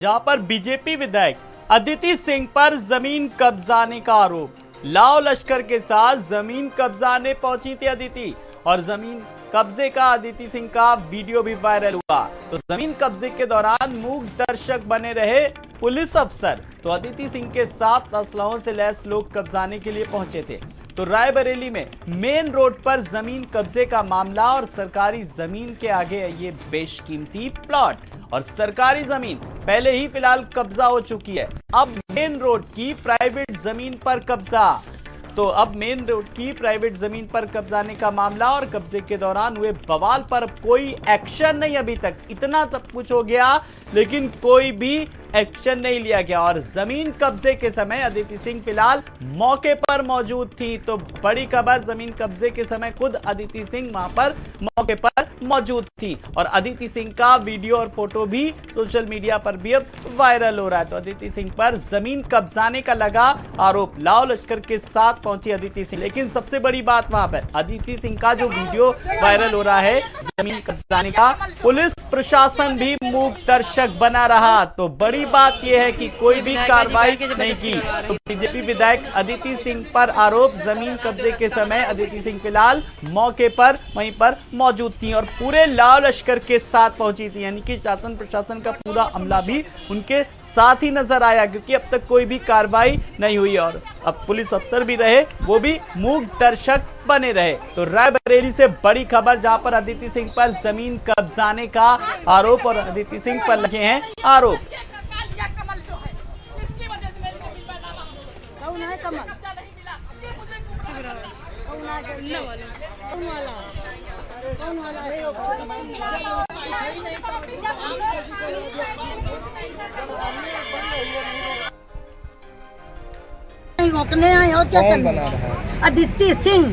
जहां पर बीजेपी विधायक अदिति सिंह पर जमीन कब्जाने का आरोप। लाव लश्कर के साथ जमीन कब्जाने पहुंची थी अदिति और जमीन कब्जे का अदिति सिंह का वीडियो भी वायरल हुआ। तो जमीन कब्जे के दौरान मूक दर्शक बने रहे पुलिस अफसर। तो अदिति सिंह के साथ असलहों से लैस लोग कब्जाने के लिए पहुंचे थे। तो रायबरेली में मेन रोड पर जमीन कब्जे का मामला और सरकारी जमीन के आगे ये बेशकीमती प्लॉट और सरकारी जमीन पहले ही फिलहाल कब्जा हो चुकी है। अब मेन रोड की प्राइवेट जमीन पर कब्जा। तो अब मेन रोड की प्राइवेट जमीन पर कब्जाने का मामला और कब्जे के दौरान हुए बवाल पर कोई एक्शन नहीं। अभी तक इतना सब कुछ हो गया लेकिन कोई भी एक्शन नहीं लिया गया और जमीन कब्जे के समय अदिति सिंह फिलहाल मौके पर मौजूद थी। तो बड़ी खबर, जमीन कब्जे के समय खुद अदिति सिंह वहां पर मौके पर मौजूद थी और अदिति सिंह का वीडियो और फोटो भी सोशल मीडिया पर भी अब वायरल हो रहा है। तो अदिति सिंह पर जमीन कब्जाने का लगा आरोप। लाव लश्कर के साथ पहुंची अदिति सिंह, लेकिन सबसे बड़ी बात वहां पर अदिति सिंह का जो वीडियो वायरल हो रहा है जमीन कब्जाने का, पुलिस प्रशासन भी मूक दर्शक बना रहा। तो बड़ी बात यह है कि कोई भी कार्रवाई नहीं की। तो बीजेपी विधायक अदिति सिंह पर आरोप, जमीन कब्जे के समय अदिति सिंह फिलहाल मौके पर वहीं पर मौजूद थी और पूरे लाव लश्कर के साथ पहुंची थी, यानी कि शासन प्रशासन का पूरा अमला भी उनके साथ ही नजर आया क्योंकि अब तक कोई भी कार्रवाई नहीं हुई और अब पुलिस अफसर भी रहे वो भी मूक दर्शक बने रहे। तो रायबरेली से बड़ी खबर जहां पर अदिति सिंह पर जमीन कब्जाने का आरोप और अदिति सिंह पर लगे हैं आरोप। रोकने आए और क्या करना है? अदिति सिंह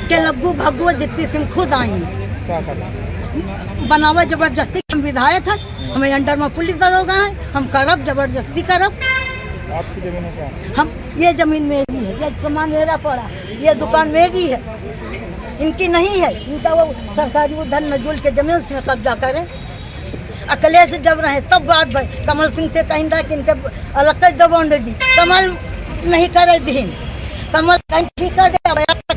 के लग्गू भग्गू अदिति सिंह खुद आई बनावा जबरदस्ती। हम विधायक हैं, हमें अंडर में पुलिस दरोगा है, हम करब जबरदस्ती करब। आपकी जमीन है क्या? हम ये जमीन मेरी है, ये सामान मेरा पड़ा, ये दुकान मेरी है, इनकी नहीं है। इनका वो सरकारी उधर नजूल के जमीन से कब्जा करे। अकेले से जब रहे तब बात भाई कमल सिंह से कहीं कि इनके अलग कर दो बाउंड्री, कमल नहीं करे दीन, कमल कहीं ठीक कर दे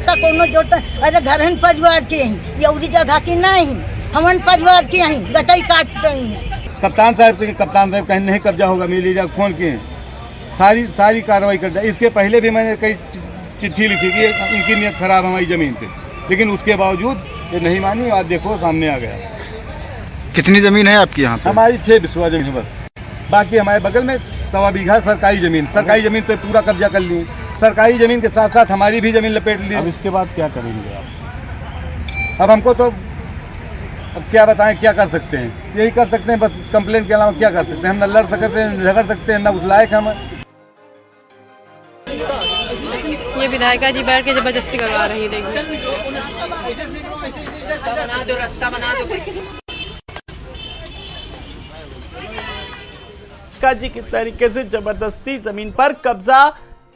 कोनो जोड़। अरे घर परिवार के हैं, ये जगह की नहीं, हमन परिवार के हैं, गटाई काट रही है। कप्तान साहब कहीं नहीं कब्जा होगा, मिली जा फोन किए, सारी कार्रवाई कर दिया। इसके पहले भी मैंने कई चिट्ठी लिखी कि इनकी नीयत खराब हमारी जमीन पे, लेकिन उसके बावजूद ये नहीं मानी। आज देखो सामने आ गया। कितनी जमीन है आपकी यहाँ पे? हमारी 6 बिस्वा जमीन है बस, बाकी हमारे बगल में 1.25 बीघा सरकारी जमीन पे पूरा कब्जा कर लिए। सरकारी जमीन के साथ साथ हमारी भी जमीन लपेट ली। अब इसके बाद क्या करेंगे आप? अब हमको तो अब क्या बताएं, क्या कर सकते हैं? यही कर सकते हैं बस, कंप्लेन के अलावा क्या कर सकते हैं? हम न लड़ सकते हैं, न झगड़ सकते हैं, न उस लायक हम। ये विधायिका जी बैठ के जबरदस्ती करवा रही है। रास्ता बना दो। जी किस तरीके से जबरदस्ती जमीन पर कब्जा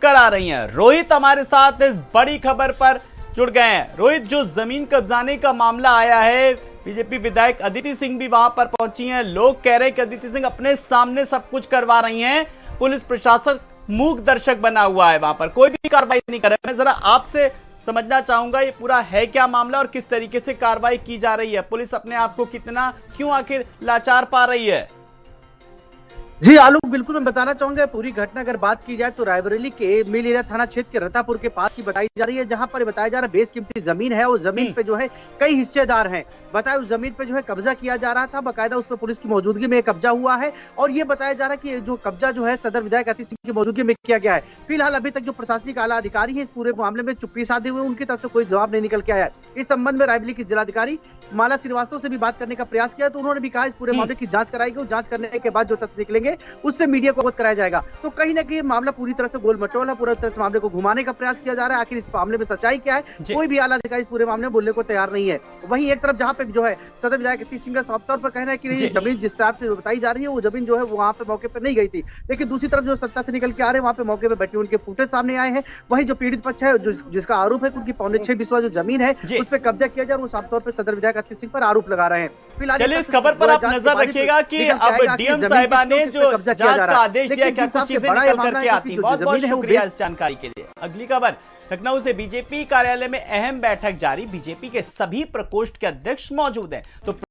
करा रही हैं। रोहित हमारे साथ इस बड़ी खबर पर जुड़ गए हैं। रोहित, जो जमीन कब्जाने का मामला आया है, बीजेपी विधायक अदिति सिंह भी वहां पर पहुंची हैं। लोग कह रहे हैं कि अदिति सिंह अपने सामने सब कुछ करवा रही हैं, पुलिस प्रशासन मूक दर्शक बना हुआ है, वहां पर कोई भी कार्रवाई नहीं कर रहा है। मैं जरा आपसे समझना चाहूंगा ये पूरा है क्या मामला और किस तरीके से कार्रवाई की जा रही है? पुलिस अपने आप को कितना क्यों आखिर लाचार पा रही है? जी आलोक, बिल्कुल मैं बताना चाहूंगा पूरी घटना अगर बात की जाए तो रायबरेली के मिल एरिया थाना क्षेत्र के रतापुर के पास की बताई जा रही है, जहां पर बताया जा रहा है बेशकीमती जमीन है और जमीन पे जो है कई हिस्सेदार हैं। बताया उस जमीन पे जो है कब्जा किया जा रहा था, बकायदा उस पर पुलिस की मौजूदगी में कब्जा हुआ है और ये बताया जा रहा है कि जो कब्जा जो है सदर विधायक अदिति सिंह की मौजूदगी में किया गया है। फिलहाल अभी तक जो प्रशासनिक आला अधिकारी है इस पूरे मामले में चुप्पी साधे हुए, उनकी तरफ से कोई जवाब नहीं निकल के आया है। इस संबंध में रायबरेली की जिलाधिकारी माला श्रीवास्तव से भी बात करने का प्रयास किया तो उन्होंने भी कहा इस पूरे मामले की जांच कराएगी, जांच करने के बाद जो तथ्य निकलेंगे उससे मीडिया को अवगत कराया जाएगा। तो कहीं ना कहीं मामला पूरी तरह से गोलमटोल है, पूरी तरह से मामले को घुमाने का प्रयास किया जा रहा है। आखिर इस मामले में सच्चाई क्या है, कोई भी आला अधिकारी इस पूरे मामले में बोलने को तैयार नहीं है। वहीं एक तरफ जहां पे जो है सदर विधायक अदिति सिंह का साफ तौर पर कहना है कि जमीन जिस तरह से बताई जा रही है वो जमीन जो है वहां पे मौके पर नहीं गई थी, लेकिन दूसरी तरफ जो तथ्य निकल के आ रहे हैं, वहाँ पे मौके पे बैठे उनके फुटेज सामने आए हैं। वहीं जो पीड़ित पक्ष है, जिसका आरोप है कि उनकी 6.25 बिस्वा जो जमीन है उस पर कब्जा किया जाए, वो साफ तौर पर सदर विधायक अतिथि सिंह पर आरोप लगा रहे हैं। फिलहाल चलिए इस खबर पर आप नजर रखिएगा कि अब डीएम साहिबा ने जो जांच का आदेश दिया, क्या कुछ चीजें निकल करके आती। बहुत बहुत शुक्रिया इस जानकारी के लिए। अगली खबर लखनऊ से, बीजेपी कार्यालय में अहम बैठक जारी। बीजेपी के सभी प्रकोष्ठ के अध्यक्ष मौजूद हैं। तो